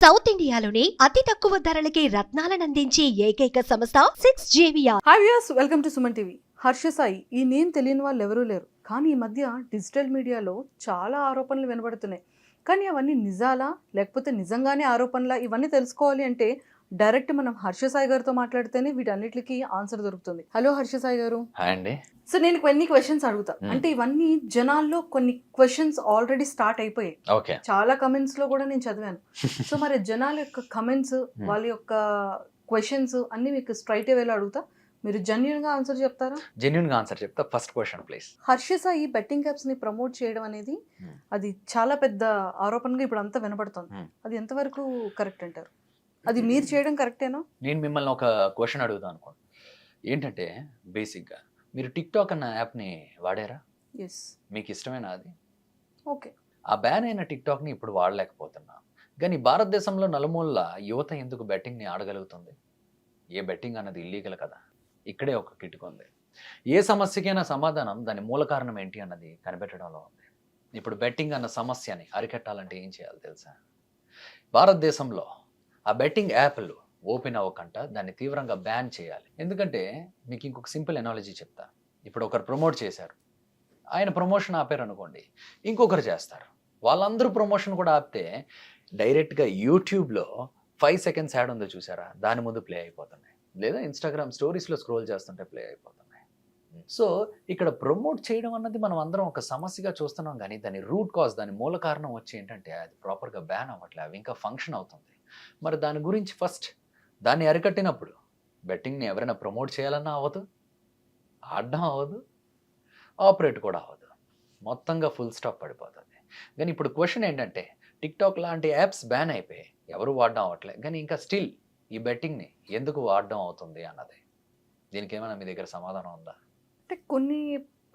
South ఇండియాలోనే అతి తక్కువ ధరలకి రత్నాలనందించే ఏకైక సంస్థ 6JVR. Hi viewers, welcome to Suman TV. Harsha Sai ఈ నేమ్ తెలియని వాళ్ళు ఎవరూ లేరు. కానీ ఈ మధ్య డిజిటల్ మీడియాలో చాలా ఆరోపణలు వినబడుతున్నాయి. కానీ అవన్నీ నిజాలా లేకపోతే నిజంగానే ఆరోపణలా, ఇవన్నీ తెలుసుకోవాలి అంటే డైరెక్ట్ మనం హర్ష సాయి గారితో మాట్లాడితేనే వీటన్నిటికీ ఆన్సర్ దొరుకుతుంది. హలో హర్ష సాయి గారు. హాయ్ అండి. సో నేను కొన్ని క్వశ్చన్స్ అడుగుతా. అంటే ఇవన్నీ జనాల్లో కొన్ని క్వశ్చన్స్ ఆల్రెడీ స్టార్ట్ అయిపోయాయి. ఓకే. చాలా కమెంట్స్ లో కూడా నేను చదివాను. సో మరి జనాల యొక్క కమెంట్స్, వాళ్ళ యొక్క క్వశ్చన్స్ అన్ని మీకు స్ట్రైట్ వేలో అడుగుతా. మీరు జెన్యూన్ గా ఆన్సర్ చెప్తారా? జెన్యూన్ గా ఆన్సర్ చెప్తా. First question please. Harsha Sai betting apps ని ప్రమోట్ చేయడం అనేది అది చాలా పెద్ద ఆరోపణగా ఇప్పుడు అంతా వినపడుతుంది. అది ఎంతవరకు కరెక్ట్ అంటారు? అది మీరు చేయడం కరెక్టేనా? నేను మిమ్మల్ని ఒక క్వశ్చన్ అడుగుతాను అనుకోండి. ఏంటంటే బేసిక్గా మీరు టిక్ టాక్ అన్న యాప్ని వాడారా? ఎస్. మీకు ఇష్టమేనా అది? ఓకే. ఆ బ్యాన్ అయిన టిక్ టాక్ని ఇప్పుడు వాడలేకపోతున్నా. కానీ భారతదేశంలో నలుమూలల యువత ఎందుకు బెట్టింగ్ని ఆడగలుగుతుంది? ఏ బెట్టింగ్ అన్నది ఇల్లీగల్ కదా. ఇక్కడే ఒక కిటుకు ఉంది. ఏ సమస్యకైనా సమాధానం దాని మూల కారణం ఏంటి అన్నది కనిపెట్టడంలో ఉంది. ఇప్పుడు బెట్టింగ్ అన్న సమస్యని అరికట్టాలంటే ఏం చేయాలి తెలుసా? భారతదేశంలో ఆ బెట్టింగ్ యాప్లు ఓపెన్ అవ్వకుండా దాన్ని తీవ్రంగా బ్యాన్ చేయాలి. ఎందుకంటే మీకు ఇంకొక సింపుల్ ఎనాలజీ చెప్తా. ఇప్పుడు ఒకరు ప్రమోట్ చేశారు, ఆయన ప్రమోషన్ ఆపారు అనుకోండి, ఇంకొకరు చేస్తారు. వాళ్ళందరూ ప్రమోషన్ కూడా ఆపితే డైరెక్ట్గా యూట్యూబ్లో 5 సెకండ్స్ యాడ్ ఉందో చూసారా, దాని ముందు ప్లే అయిపోతున్నాయి. లేదా ఇన్స్టాగ్రామ్ స్టోరీస్లో స్క్రోల్ చేస్తుంటే ప్లే అయిపోతున్నాయి. సో ఇక్కడ ప్రమోట్ చేయడం అన్నది మనం అందరం ఒక సమస్యగా చూస్తున్నాం, కానీ దాని రూట్ కాజ్, దాని మూల కారణం వచ్చి ఏంటంటే అది ప్రాపర్గా బ్యాన్ అవ్వట్లేదు, అవి ఇంకా ఫంక్షన్ అవుతుంది. మరి దాని గురించి ఫస్ట్ దాన్ని అరికట్టినప్పుడు బెట్టింగ్ని ఎవరైనా ప్రమోట్ చేయాలన్నా అవ్వదు, ఆడడం అవ్వదు, ఆపరేట్ కూడా అవ్వదు, మొత్తంగా ఫుల్ స్టాప్ పడిపోతుంది. కానీ ఇప్పుడు క్వశ్చన్ ఏంటంటే టిక్ టాక్ లాంటి యాప్స్ బ్యాన్ అయిపోయి ఎవరు వాడడం అవ్వట్లేదు, కానీ ఇంకా స్టిల్ ఈ బెట్టింగ్ని ఎందుకు వాడడం అవుతుంది అన్నది. దీనికి ఏమైనా మీ దగ్గర సమాధానం ఉందా? అంటే కొన్ని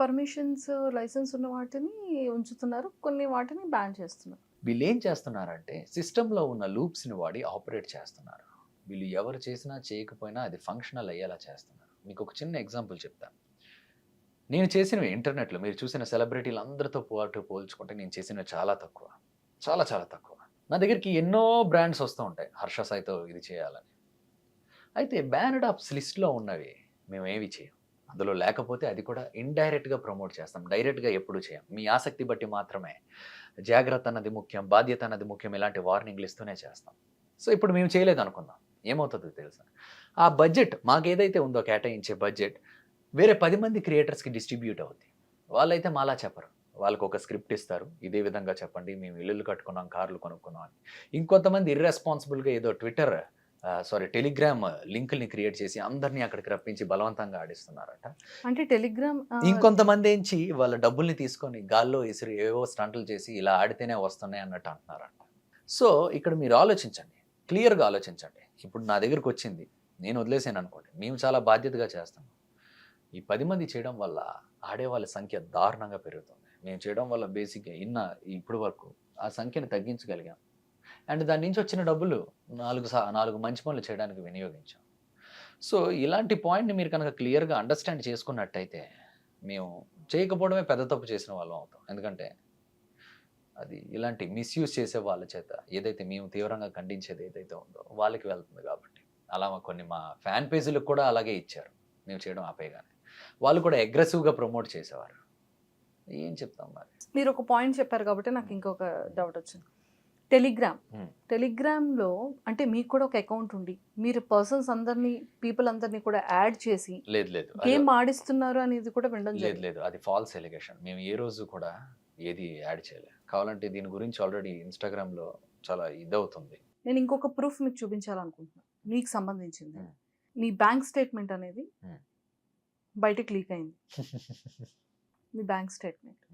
పర్మిషన్స్, లైసెన్స్ ఉన్న వాటిని ఉంచుతున్నారు, కొన్ని వాటిని బ్యాన్ చేస్తున్నారు. వీళ్ళు ఏం చేస్తున్నారంటే సిస్టంలో ఉన్న లూప్స్ని వాడి ఆపరేట్ చేస్తున్నారు. వీళ్ళు ఎవరు చేసినా చేయకపోయినా అది ఫంక్షనల్ అయ్యేలా చేస్తున్నారు. మీకు ఒక చిన్న ఎగ్జాంపుల్ చెప్తాను. నేను చేసినవి ఇంటర్నెట్లో మీరు చూసిన సెలబ్రిటీలు అందరితో పోల్చుకుంటే నేను చేసినవి చాలా తక్కువ, చాలా చాలా తక్కువ. నా దగ్గరికి ఎన్నో బ్రాండ్స్ వస్తూ ఉంటాయి హర్ష సాయితో ఇది చేయాలని. అయితే బ్యానడ్ ఆప్స్ లిస్ట్లో ఉన్నవి మేము ఏవి చేయం. అందులో లేకపోతే అది కూడా ఇండైరెక్ట్గా ప్రమోట్ చేస్తాం, డైరెక్ట్గా ఎప్పుడు చేయం. మీ ఆసక్తి బట్టి మాత్రమే. జాగ్రత్త అన్నది ముఖ్యం, బాధ్యత అన్నది ముఖ్యం, ఇలాంటి వార్నింగ్లు ఇస్తూనే చేస్తాం. సో ఇప్పుడు మేము చేయలేదు అనుకుందాం, ఏమవుతుందో తెలుసా? ఆ బడ్జెట్ మాకు ఏదైతే ఉందో కేటాయించే బడ్జెట్ వేరే 10 మంది క్రియేటర్స్కి డిస్ట్రిబ్యూట్ అవుతుంది. వాళ్ళైతే మాలా చెప్పరు, వాళ్ళకు ఒక స్క్రిప్ట్ ఇస్తారు, ఇదే విధంగా చెప్పండి, మేము ఇల్లులు కట్టుకున్నాం, కార్లు కొనుక్కున్నాం అని. ఇంకొంతమంది ఇర్రెస్పాన్సిబుల్గా ఏదో టెలిగ్రామ్ లింకుల్ని క్రియేట్ చేసి అందరినీ అక్కడికి రప్పించి బలవంతంగా ఆడిస్తున్నారట. అంటే టెలిగ్రామ్ ఇంకొంతమంది ఏంచి వాళ్ళ డబ్బుల్ని తీసుకొని గాల్లో ఇసిరి ఏవో స్టంట్లు చేసి ఇలా ఆడితేనే వస్తున్నాయి అన్నట్టు అంటున్నారంట. సో ఇక్కడ మీరు ఆలోచించండి, క్లియర్గా ఆలోచించండి. ఇప్పుడు నా దగ్గరకు వచ్చింది, నేను వదిలేసాను అనుకోండి, మేము చాలా బాధ్యతగా చేస్తాం. ఈ 10 మంది చేయడం వల్ల ఆడేవాళ్ళ సంఖ్య దారుణంగా పెరుగుతుంది. మేము చేయడం వల్ల బేసిక్గా ఇప్పుడు వరకు ఆ సంఖ్యను తగ్గించగలిగాం. అండ్ దాని నుంచి వచ్చిన డబ్బులు 4 మంచి పనులు చేయడానికి వినియోగించాం. సో ఇలాంటి పాయింట్ని మీరు కనుక క్లియర్గా అండర్స్టాండ్ చేసుకున్నట్టయితే మేము చేయకపోవడమే పెద్ద తప్పు చేసిన వాళ్ళం అవుతాం. ఎందుకంటే అది ఇలాంటి మిస్యూజ్ చేసే వాళ్ళ చేత ఏదైతే మేము తీవ్రంగా ఖండించేది ఏదైతే ఉందో వాళ్ళకి వెళ్తుంది. కాబట్టి అలా మా ఫ్యాన్ పేజీలకు కూడా అలాగే ఇచ్చారు. మేము చేయడం ఆపేయగానే వాళ్ళు కూడా అగ్రెసివ్గా ప్రమోట్ చేసేవారు. ఏం చెప్తాం మరి? మీరు ఒక పాయింట్ చెప్పారు కాబట్టి నాకు ఇంకొక డౌట్ వచ్చింది. టెలిగ్రామ్లో అంటే మీకు కూడా ఒక అకౌంట్ ఉండి మీరు పీపుల్ అందరినీ కూడా యాడ్ చేసి లేదు గేమ్ ఆడిస్తున్నారు అనేది కూడా వినడం లేదు, అది ఫాల్స్ ఎలిగేషన్. మేము ఏ రోజు కూడా ఏది యాడ్ చేయలేదు. కావాలంటే దీని గురించి ఆల్రెడీ ఇన్స్టాగ్రామ్లో చాలా ఇదవుతుంది. నేను ఇంకొక ప్రూఫ్ మీకు చూపించాలనుకుంటున్నాను, మీకు సంబంధించింది. మీ బ్యాంక్ స్టేట్మెంట్ అనేది బయటకు లీక్ అయింది. మీ బ్యాంక్ స్టేట్మెంట్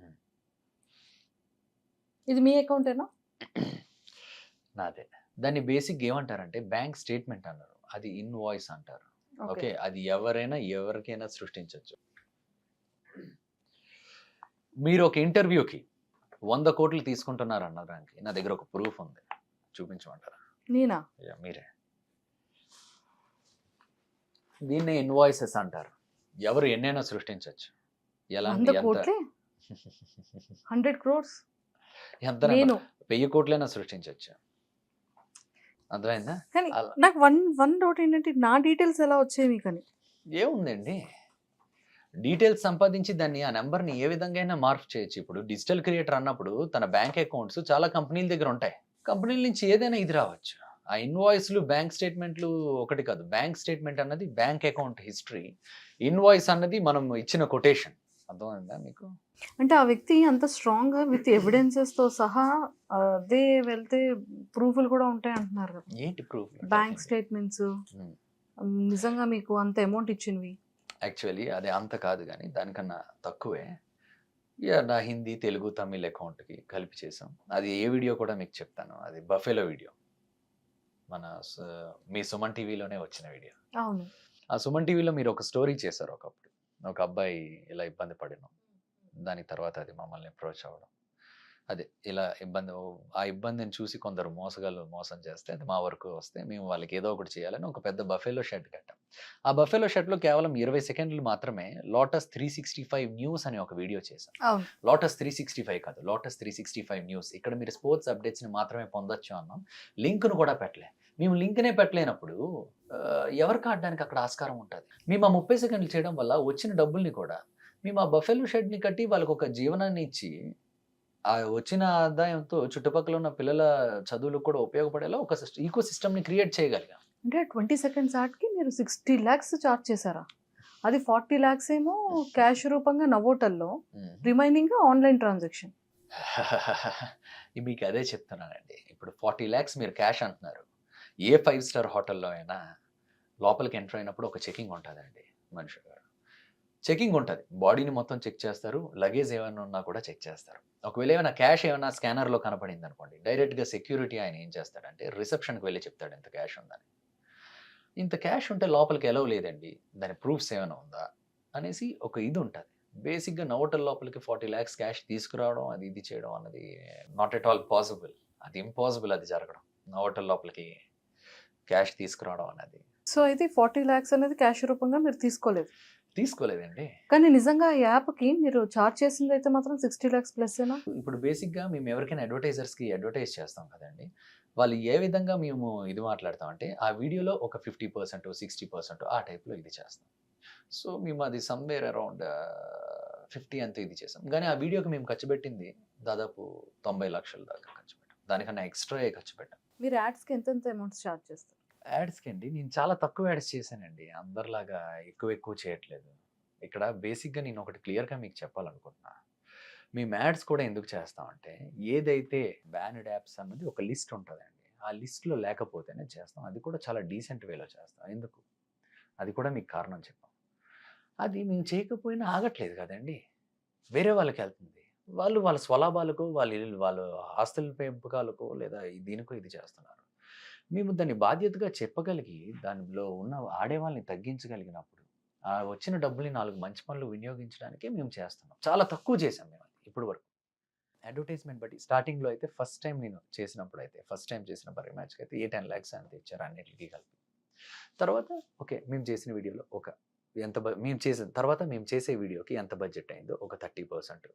ఇది మీ అకౌంటేనా? నాదే. దాన్ని బేసిక్ ఏమంటారంటే బ్యాంక్ స్టేట్మెంట్ అన్నారు, అది ఇన్వాయిస్ అంటారు. ఓకే, అది ఎవరికైనా సృష్టించవచ్చు. మీరు ఒక ఇంటర్వ్యూకి 100 కోట్లు తీసుకుంటున్నారు అన్నదానికి నా దగ్గర ఒక ప్రూఫ్ ఉంది, చూపించమంటారా? నేనా? మీరే. దీన్నే ఇన్వాయిసెస్ అంటారు. ఎవరు ఎన్నైనా సృష్టించవచ్చు. ఎలాంటి 100 crores ఎంత 1000 కోట్లైనా సృష్టించవచ్చు. అర్థమైందా? కానీ అలా నాకు వన్ డౌట్ ఏంటంటే నా డీటెయిల్స్ ఎలా వచ్చాయి మీకని? ఏముందండి, డీటెయిల్స్ సంపాదించి దాన్ని ఆ నెంబర్‌ని ఏ విధంగా అయినా మార్పు చేయొచ్చు. ఇప్పుడు డిజిటల్ క్రియేటర్ అన్నప్పుడు తన బ్యాంక్ అకౌంట్స్ చాలా కంపెనీల దగ్గర ఉంటాయి. కంపెనీల నుంచి ఏదైనా ఇది రావచ్చు. ఆ ఇన్వాయిస్‌లు, బ్యాంక్ స్టేట్‌మెంట్‌లు ఒకటి కాదు. బ్యాంక్ స్టేట్‌మెంట్ అన్నది బ్యాంక్ అకౌంట్ హిస్టరీ. ఇన్వాయిస్ అన్నది మనం ఇచ్చిన కొటేషన్. అర్థమైందా మీకు? అంటే ఆ వ్యక్తి అంత స్ట్రాంగ్‌గా విత్ ఎవిడెన్సెస్‌తో సహా అదే వెళ్తే ప్రూఫ్‌లు కూడా ఉంటాయి అంటున్నారు కదా! ఏంటి ప్రూఫ్? బ్యాంక్ స్టేట్‌మెంట్స్ హ్మ్. నిజంగా మీకు అంత అమౌంట్ ఇచ్చినవి. యాక్చువల్లీ అది అంత కాదు గానీ దానికన్నా తక్కువే. యాహ్! నా హిందీ, తెలుగు, తమిళ్ అకౌంట్‌కి కలిపి చేసాం. అది ఏ వీడియో కూడా మీకు చెప్తాను. అది బఫెలో వీడియో. మన మీ సుమన్ టీవీలోనే వచ్చిన వీడియో. అవును. ఆ సుమన్ టీవీలో మీరు ఒక స్టోరీ చేశారు ఒకప్పుడు. ఒక అబ్బాయి ఇలా ఇబ్బంది పడడం. దానికి తర్వాత అది మమ్మల్ని అప్రోచ్ అవ్వడం. అదే ఇలా ఆ ఇబ్బందిని చూసి కొందరు మోసగాళ్ళు మోసం చేస్తే అది మా వరకు వస్తే మేము వాళ్ళకి ఏదో ఒకటి చేయాలని ఒక పెద్ద బఫెలో షెడ్ కట్టాం. ఆ బఫెలో షెడ్‌లో కేవలం 20 సెకండ్లు మాత్రమే లోటస్ 365 న్యూస్ అనే ఒక వీడియో చేశాం. అవును. లోటస్ 365 కాదు. Lotus 365 news. ఇక్కడ మీరు స్పోర్ట్స్ అప్డేట్స్‌ని మాత్రమే పొందొచ్చు అన్నాం. లింక్‌ను కూడా పెట్టలే. మేము లింక్‌నే పెట్టలేనప్పుడు ఎవరికి ఆడడానికి అక్కడ ఆస్కారం ఉంటది. మేము ఆ 30 సెకండ్లు చేయడం వల్ల వచ్చిన డబ్బుల్ని కూడా మేము ఆ బఫెలో షెడ్‌ని కట్టి వాళ్ళకొక జీవనాన్ని ఇచ్చి, ఆ వచ్చిన ఆదాయంతో చుట్టుపక్కల ఉన్న పిల్లల చదువులకు కూడా ఉపయోగపడేలా ఒక ఈకో సిస్టమ్‌ని క్రియేట్ చేయగలిగాం. అంటే 20 సెకండ్స్ యాడ్‌కి మీరు 60 లాక్స్ చార్జ్ చేశారా? అది 40 లాక్స్ ఏమో క్యాష్ రూపంగా నవోటల్లో, హ్మ్. Remaining online transaction. మీకు అదే చెప్తున్నానండి. ఇప్పుడు 40,00,000 మీరు క్యాష్ అంటున్నారు. ఏ 5 స్టార్ హోటల్‌లో అయినా లోపలికి ఎంటర్ అయినప్పుడు ఒక చెకింగ్ ఉంటదండి మనిషి గారు. చెకింగ్ ఉంటది. బాడీని మొత్తం చెక్ చేస్తారు. లగేజ్ ఏమైనా ఉన్నా కూడా చెక్ చేస్తారు. ఒకవేళ ఏమైనా క్యాష్ ఏమైనా స్కానర్‌లో కనపడిందనుకోండి, డైరెక్ట్‌గా సెక్యూరిటీ ఆయన ఏం చేస్తాడంటే రిసెప్షన్‌కి వెళ్లి చెప్తాడు ఇంత క్యాష్ ఉందని. ఇంత క్యాష్ ఉంటే లోపలికి ఎలౌ లేదండి. దాని ప్రూఫ్స్ ఏమైనా ఉందా? అనేసి ఒక ఇది ఉంటది. బేసిక్‌గా నోటల్ లోపలికి 40,00,000 క్యాష్ తీసుకురావడం, అది ఇది చేయడం అన్నది నాట్ ఎట్ ఆల్ పాసిబుల్. అది ఇంపాసిబుల్ అది జరగడం. నోటల్ లోపలికి క్యాష్ తీసుకురావడం అన్నది. సో, అయితే 40 లాక్స్ అనేది క్యాష్ రూపంగా మీరు తీసుకోలేదు. తీసుకోలేదండి. కానీ నిజంగా ఆ యాప్‌కి మీరు చార్జ్ చేసిందైతే మాత్రం 60 లాక్స్ ప్లస్సేనా? ఇప్పుడు బేసిక్‌గా మేము ఎవరికైనా అడ్వర్టైజర్స్‌కి అడ్వర్టైజ్ చేస్తాం కదండీ! వాళ్ళు ఏ విధంగా మేము ఇది మాట్లాడతామంటే, ఆ వీడియోలో ఒక 50%, 60% ఆ టైప్‌లో ఇది చేస్తాం. సో, మేము అది సమ్‌వేర్ అరౌండ్ 50 అంతే ఇది చేసాం. గానీ ఆ వీడియోకి మేము ఖర్చు పెట్టింది దాదాపు 90,00,000 దాకా ఖర్చు పెట్టాం. దానికన్నా ఎక్స్‌ట్రాయే ఖర్చు పెట్టాం. మీరు యాడ్స్‌కి ఎంతెంత అమౌంట్స్ చార్జ్ చేస్తారు? యాడ్స్‌కండి నేను చాలా తక్కువ యాడ్స్ చేశానండి. అందరిలాగా ఎక్కువ చేయట్లేదు. ఇక్కడ బేసిక్‌గా నేను ఒకటి క్లియర్‌గా మీకు చెప్పాలనుకుంటున్నా. మేము యాడ్స్ కూడా ఎందుకు చేస్తామంటే, ఏదైతే బ్యాన్డ్ యాప్స్ అన్నది ఒక లిస్ట్ ఉంటదండి. ఆ లిస్ట్‌లో లేకపోతేనే చేస్తాం. అది కూడా చాలా డీసెంట్ వేలో చేస్తాం. ఎందుకు? అది కూడా మీకు కారణం చెప్పాం. అది మేము చేయకపోయినా ఆగట్లేదు కదండీ! వేరే వాళ్ళకెళ్తుంది. వాళ్ళు వాళ్ళ స్వలాభాలకో, వాళ్ళ ఆస్తుల పెంపకాలకో లేదా దీనికో ఇది చేస్తున్నారు. మేము దాన్ని బాధ్యతగా చెప్పగలిగి, దానిలో ఉన్న ఆడేవాళ్ళని తగ్గించగలిగినప్పుడు, ఆ వచ్చిన డబ్బుల్ని 4 మంచి పనులు వినియోగించడానికే మేము చేస్తున్నాం. చాలా తక్కువ చేశాం మేము అది ఇప్పటి వరకు. అడ్వర్టైజ్‌మెంట్ బట్టి స్టార్టింగ్‌లో అయితే ఫస్ట్ టైమ్ నేను చేసినప్పుడైతే, ఫస్ట్ టైమ్ చేసిన బర్రె మ్యాచ్‌కైతే 10,00,000 అంతే ఇచ్చారు అన్నిట్లికి కలిపి. తర్వాత ఓకే. మేము చేసిన వీడియోలో ఒక ఎంత మేము చేసిన తర్వాత మేము చేసే వీడియోకి ఎంత బడ్జెట్ అయిందో ఒక 30%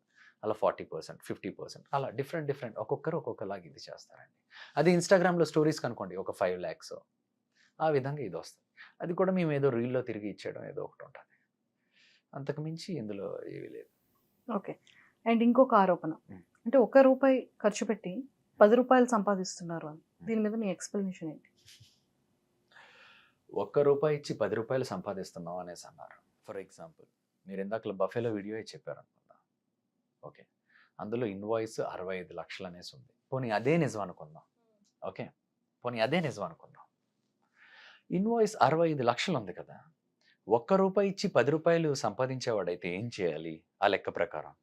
అలా 40%, 50% అలా డిఫరెంట్ ఒక్కొక్కరు ఒక్కొక్కలాగా ఇది చేస్తారండి. అది ఇన్‌స్టాగ్రామ్‌లో స్టోరీస్ కనుకోండి ఒక 5,00,000 ఆ విధంగా ఇదొస్తది. అది కూడా మేము ఏదో రీల్‌లో తిరిగి ఇచ్చేయడం ఏదో ఒకటి ఉంటది. అంతకు మించి ఇందులో ఏమీ లేదు. ఓకే. అండ్ ఇంకొక ఆరోపణ. హ్మ్. అంటే ఒక్క రూపాయి ఖర్చు పెట్టి రూ. 10 సంపాదిస్తున్నారు అని. దీని మీద మీ ఎక్స్‌ప్లనేషన్ ఏంటి? రూ. ఇచ్చి రూ. 10 సంపాదిస్తున్నాం అనేసి అన్నారు. ఫర్ ఎగ్జాంపుల్ మీరు ఇందాకల బఫెలో వీడియోయే చెప్పారనుకుందాం. ఓకే. అందులో ఇన్వాయిస్ 65,00,000 అనేసి ఉంది. పోనీ అదే నిజం అనుకుందాం. ఓకే. పోనీ అదే నిజం అనుకుందాం. ఇన్వాయిస్ 65,00,000 ఉంది కదా! రూ. ఇచ్చి రూ. 10 సంపాదించేవాడైతే ఏం చేయాలి? ఆ లెక్క ప్రకారం.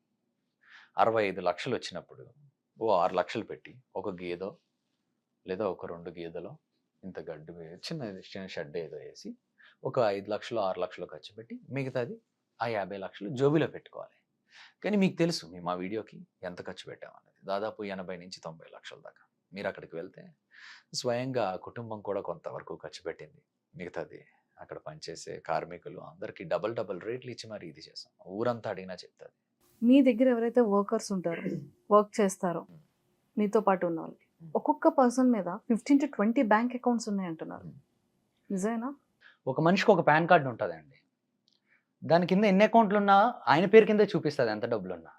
65,00,000 వచ్చినప్పుడు ఓ 6,00,000 పెట్టి ఒక గేదో లేదా ఒక 2 గేదెలో ఇంత గడ్డి చిన్న షెడ్ ఏదో వేసి ఒక 5,00,000, 6,00,000 ఖర్చు పెట్టి మిగతాది ఆ 50,00,000 జోబీలో పెట్టుకోవాలి. కానీ మీకు తెలుసు మేము ఆ వీడియోకి ఎంత ఖర్చు పెట్టామనేది. దాదాపు 80,00,000-90,00,000 దాకా. మీరు అక్కడికి వెళ్తే స్వయంగా ఆ కుటుంబం కూడా కొంతవరకు ఖర్చు పెట్టింది. మిగతాది అక్కడ పనిచేసే కార్మికులు అందరికీ డబుల్ రేట్లు ఇచ్చి మరి ఇది చేసాం. ఊరంతా అడిగినా చెప్తది. మీ దగ్గర ఎవరైతే వర్కర్స్ ఉంటారో, వర్క్ చేస్తారో హ్మ్. మీతో పాటు ఉన్నవాళ్ళకి, ఒక్కొక్క పర్సన్ మీద 15 to 20 బ్యాంక్ అకౌంట్స్ ఉన్నాయి అంటున్నారు. నిజమేనా? ఒక మనిషికి ఒక పాన్ కార్డు ఉంటుందండి. దాని కింద ఎన్ని అకౌంట్లు ఉన్నా ఆయన పేరు కింద చూపిస్తుంది ఎంత డబ్బులు ఉన్నా.